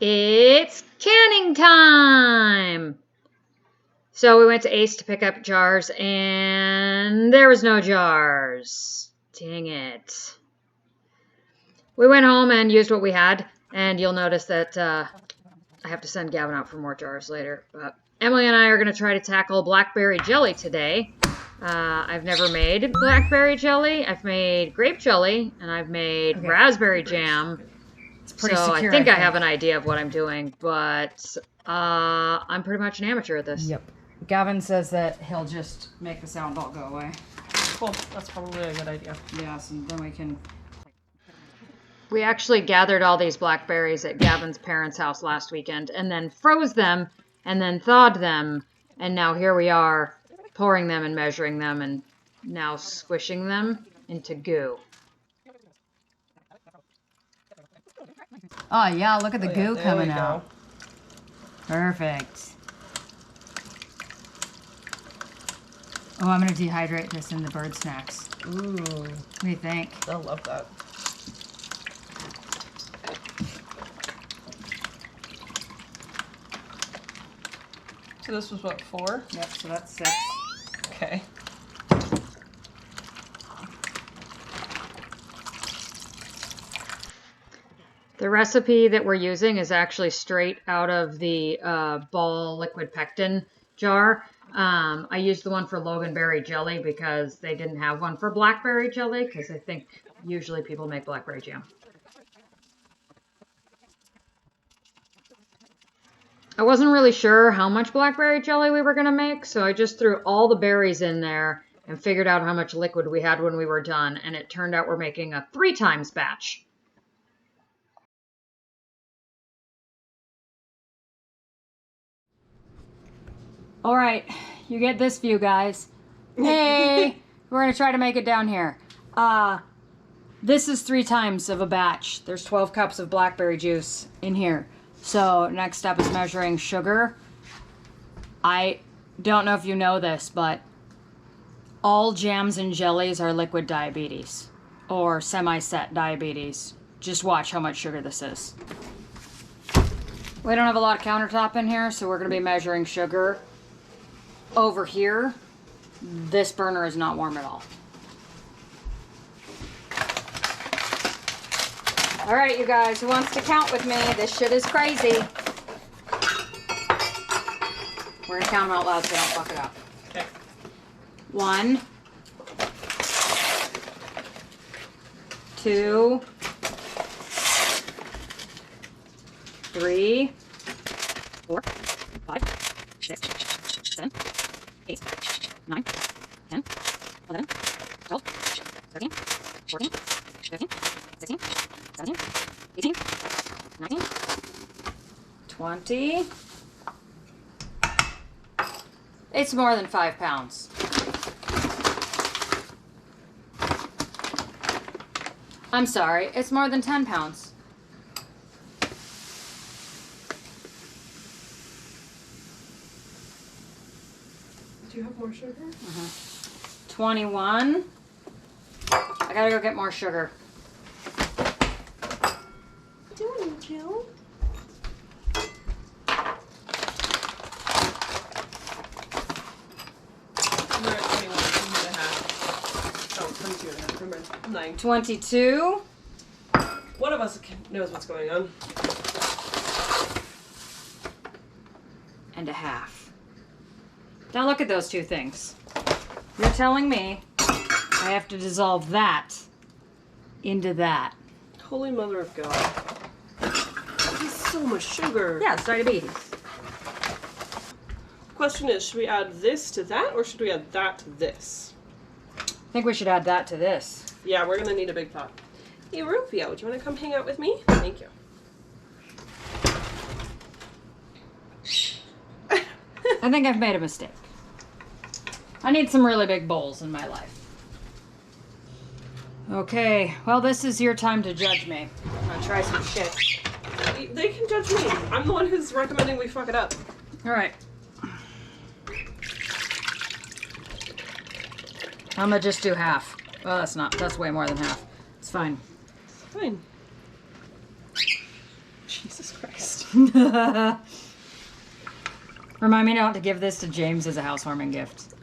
It's canning time! So we went to Ace to pick up jars, and there was no jars. Dang it. We went home and used what we had, and you'll notice that I have to send Gavin out for more jars later. But Emily and I are going to try to tackle blackberry jelly today. I've never made blackberry jelly. I've made grape jelly, and I've made raspberry jam. So I think I have an idea of what I'm doing, but I'm pretty much an amateur at this. Yep. Gavin says that he'll just make the sound ball go away. Cool. That's probably a good idea. Yes, and then we can... We actually gathered all these blackberries at Gavin's parents' house last weekend and then froze them and then thawed them. And now here we are pouring them and measuring them and now squishing them into goo. Oh, yeah, look at the goo coming out. Perfect. Oh, I'm going to dehydrate this in the bird snacks. Ooh. What do you think? I love that. So this was what, 4? Yep, so that's 6. Okay. The recipe that we're using is actually straight out of the ball liquid pectin jar. I used the one for Loganberry jelly because they didn't have one for blackberry jelly because I think usually people make blackberry jam. I wasn't really sure how much blackberry jelly we were going to make, so I just threw all the berries in there and figured out how much liquid we had when we were done, and it turned out we're making a 3 times batch. All right, you get this view, guys. Hey, we're gonna try to make it down here. This is 3 times of a batch. There's 12 cups of blackberry juice in here. So next step is measuring sugar. I don't know if you know this, but all jams and jellies are liquid diabetes or semi-set diabetes. Just watch how much sugar this is. We don't have a lot of countertop in here, so we're gonna be measuring sugar. Over here, this burner is not warm at all. All right, you guys, who wants to count with me? This shit is crazy. We're gonna count them out loud so I don't fuck it up. Okay. 1, 2, 3, 4, 5, 6, 7, 8, 9, 10, 11, 12, 13, 14, 15, 16, 17, 18, 19, 20. It's more than 5 pounds. I'm sorry, it's more than 10 pounds. Do you have more sugar? 21. I gotta go get more sugar. Doing Jill. We're at 21 and a half. Oh, 22 and a half. Remember, 9. 22. One of us knows what's going on. And a half. Now look at those 2 things. You're telling me I have to dissolve that into that. Holy Mother of God. That's so much sugar. Yeah, it's diabetes. Question is, should we add this to that, or should we add that to this? I think we should add that to this. Yeah, we're gonna need a big pot. Hey, Rufio, do you want to come hang out with me? Thank you. I think I've made a mistake. I need some really big bowls in my life. Okay, well, this is your time to judge me. I'm gonna try some shit. They can judge me. I'm the one who's recommending we fuck it up. All right. I'm gonna just do half. Well, that's way more than half. It's fine. Fine. Jesus Christ. Remind me not to give this to James as a housewarming gift.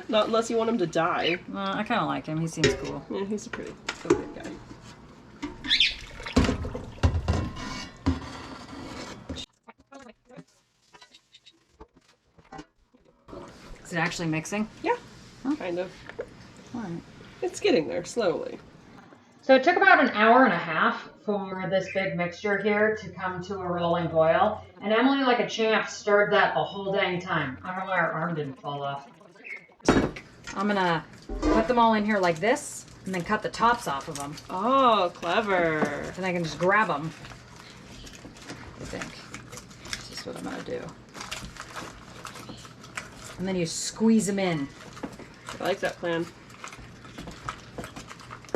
Not unless you want him to die. I kind of like him. He seems cool. Yeah, he's a pretty good guy. Is it actually mixing? Yeah, Huh? kind of. All right. It's getting there slowly. So it took about an hour and a half for this big mixture here to come to a rolling boil. And Emily, like a champ, stirred that the whole dang time. I don't know why her arm didn't fall off. I'm gonna put them all in here like this, and then cut the tops off of them. Oh, clever. Then I can just grab them. I think. This is what I'm gonna do. And then you squeeze them in. I like that plan.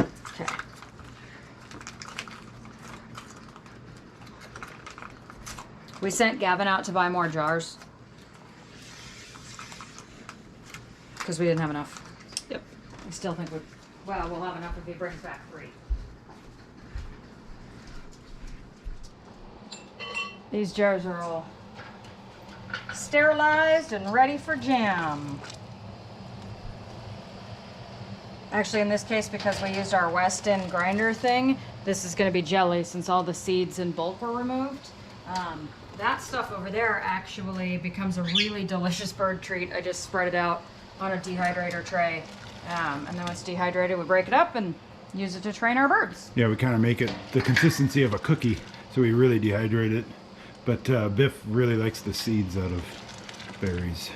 Okay. We sent Gavin out to buy more jars. Because we didn't have enough. Yep. I still think we'll have enough if he brings back 3. These jars are all sterilized and ready for jam. Actually, in this case, because we used our Weston grinder thing, this is going to be jelly since all the seeds and bulk were removed. That stuff over there actually becomes a really delicious bird treat. I just spread it out on a dehydrator tray. And then once dehydrated, we break it up and use it to train our birds. Yeah, we kind of make it the consistency of a cookie, so we really dehydrate it. But Biff really likes the seeds out of berries.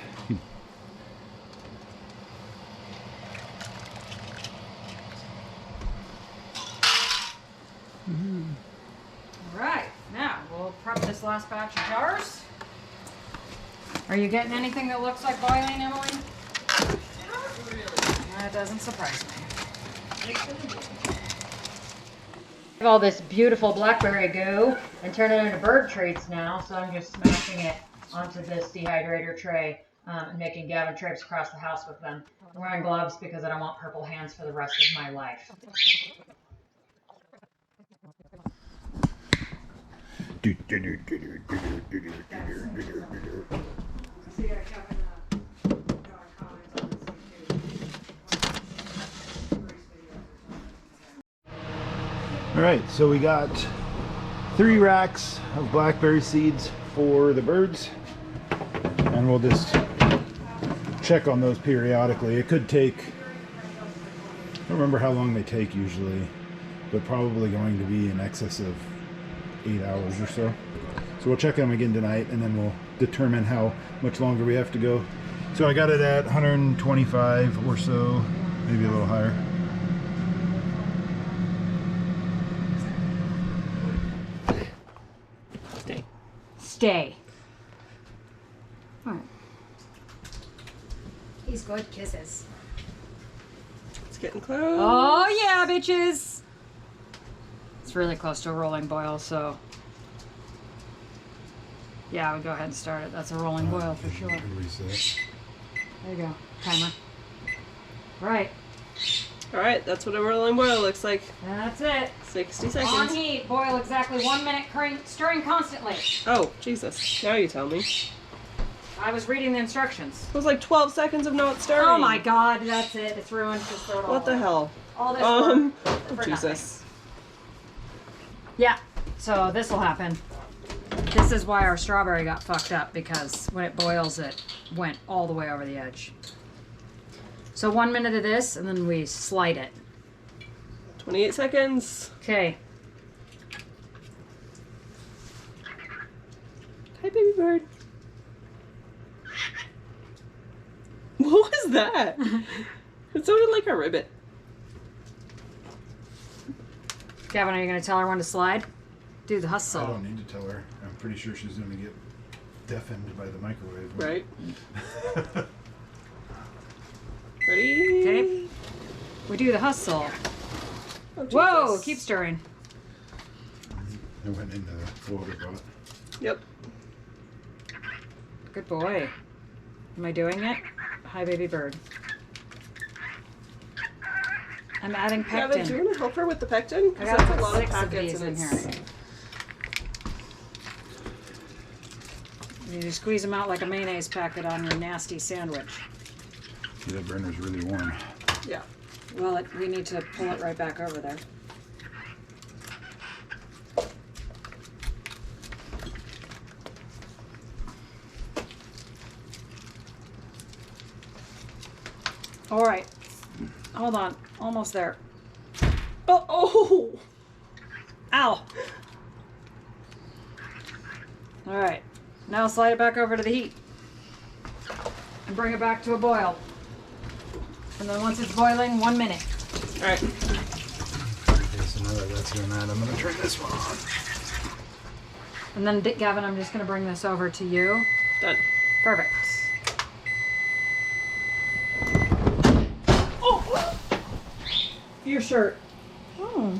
All right, now we'll prep this last batch of jars. Are you getting anything that looks like boiling, Emily? Not really. That doesn't surprise me. Have all this beautiful blackberry goo and turn it into bird treats now, so I'm just smashing it onto this dehydrator tray and making Gavin trips across the house with them. I'm wearing gloves because I don't want purple hands for the rest of my life. All right, so we got 3 racks of blackberry seeds for the birds, and we'll just check on those periodically. It could take, I don't remember how long they take usually, but probably going to be in excess of 8 hours or so. So we'll check them again tonight, and then we'll determine how much longer we have to go. So I got it at 125 or so, maybe a little higher. Stay. All right. He's good. Kisses. It's getting close. Oh yeah, bitches. It's really close to a rolling boil, so yeah, we'll go ahead and start it. That's a rolling boil for sure. Reset. There you go. Timer. Right. All right, that's what a rolling boil looks like. That's it. 60 On seconds. heat. Boil exactly 1 minute. Stirring constantly. Oh, Jesus. Now you tell me. I was reading the instructions. It was like 12 seconds of not stirring. Oh my God, that's it. It's ruined. Just throw it all What the away. hell? All this Oh, work for Jesus. nothing. Yeah. So this will happen. This is why our strawberry got fucked up, because when it boils, it went all the way over the edge. So 1 minute of this, and then we slide it. 28 seconds. Okay. Hi, baby bird. What was that? It sounded like a ribbit. Gavin, are you going to tell her when to slide? Do the hustle. I don't need to tell her. I'm pretty sure she's going to get deafened by the microwave. Right. Ready? Okay. We do the hustle. Oh, Whoa! Jesus. Keep stirring. I went in the water pot. Yep. Good boy. Am I doing it? Hi, baby bird. I'm adding Gavin, do you pectin. want to help her with the pectin? I Because gotta that's a put lot of 6 of packets these and in it's... here. You squeeze them out like a mayonnaise packet on your nasty sandwich. See, that burner's really warm. Yeah. Well, we need to pull it right back over there. All right. Hold on. Almost there. Oh, oh. Ow. All right. Now slide it back over to the heat. And bring it back to a boil. And then once it's boiling, 1 minute. All right. Okay, so now that that's doing that, I'm going to turn this one on. And then, Gavin, I'm just going to bring this over to you. Done. Perfect. Oh! Your shirt. Oh.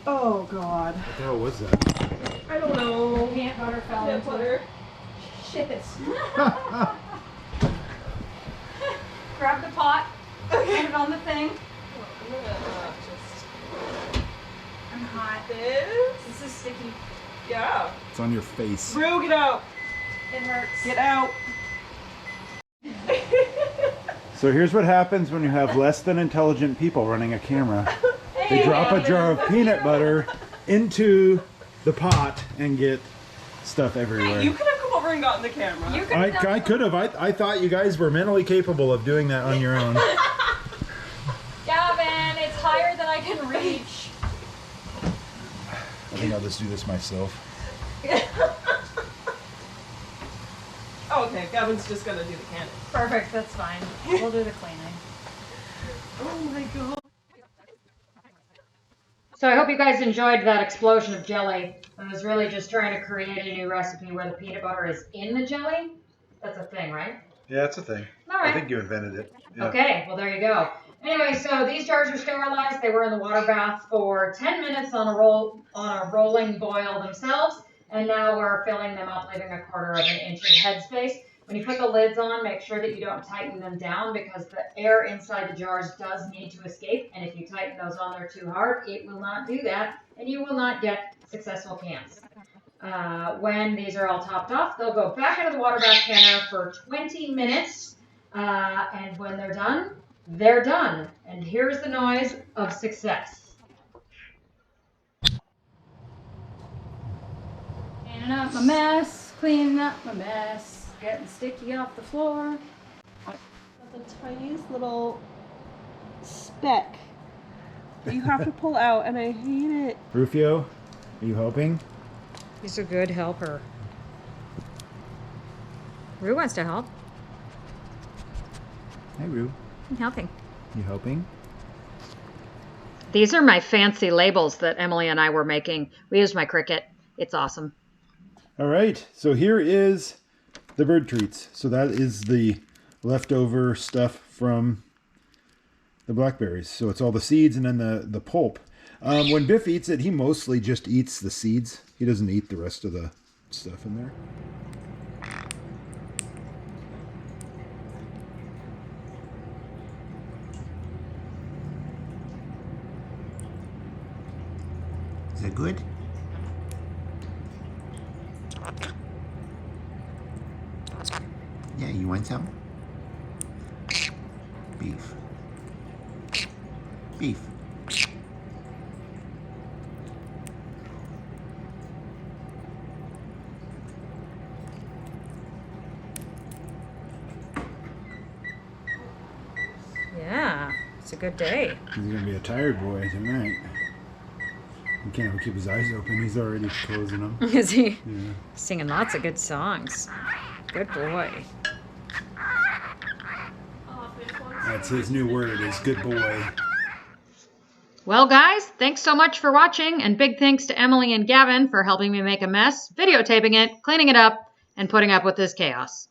Oh, God. What the hell was that? I don't know. Peanut butter fell Peanut into butter. Shit. Grab the pot. Put it on the thing. I'm gonna just I'm hot. this. This is sticky. Yeah. It's on your face. Brew, get out. It hurts. Get out. So here's what happens when you have less than intelligent people running a camera. They drop a jar of peanut butter into the pot and get stuff everywhere. You could have come over and gotten the camera. You could I could have. I thought you guys were mentally capable of doing that on your own. Gavin, it's higher than I can reach. I think I'll just do this myself. Oh, okay, Gavin's just gonna do the canning. Perfect, that's fine. We'll do the cleaning. Oh my god. So I hope you guys enjoyed that explosion of jelly. I was really just trying to create a new recipe where the peanut butter is in the jelly. That's a thing, right? Yeah, it's a thing. All right. I think you invented it. Yeah. Okay, well there you go. Anyway, so these jars are sterilized. They were in the water bath for 10 minutes on a rolling boil themselves, and now we're filling them up, leaving a 1/4 of an inch of headspace. When you put the lids on, make sure that you don't tighten them down because the air inside the jars does need to escape, and if you tighten those on there too hard, it will not do that, and you will not get successful cans. When these are all topped off, they'll go back into the water bath canner for 20 minutes, and when they're done, they're done. And here's the noise of success. Cleaning up my mess, cleaning up my mess, getting sticky off the floor. The tiniest little speck that you have to pull out, and I hate it. Rufio, are you helping? He's a good helper. Rue wants to help. Hey, Ru. I'm helping. You helping? These are my fancy labels that Emily and I were making. We used my Cricut. It's awesome. All right. So here is the bird treats. So that is the leftover stuff from the blackberries. So it's all the seeds and then the pulp. When Biff eats it, he mostly just eats the seeds. He doesn't eat the rest of the stuff in there. Is it good? Yeah, you want some? Beef. Beef. Yeah, it's a good day. He's gonna be a tired boy tonight. He can't even keep his eyes open. He's already closing them. Is he Yeah. singing lots of good songs? Good boy. That's his new word, is good boy. Well, guys, thanks so much for watching, and big thanks to Emily and Gavin for helping me make a mess, videotaping it, cleaning it up, and putting up with this chaos.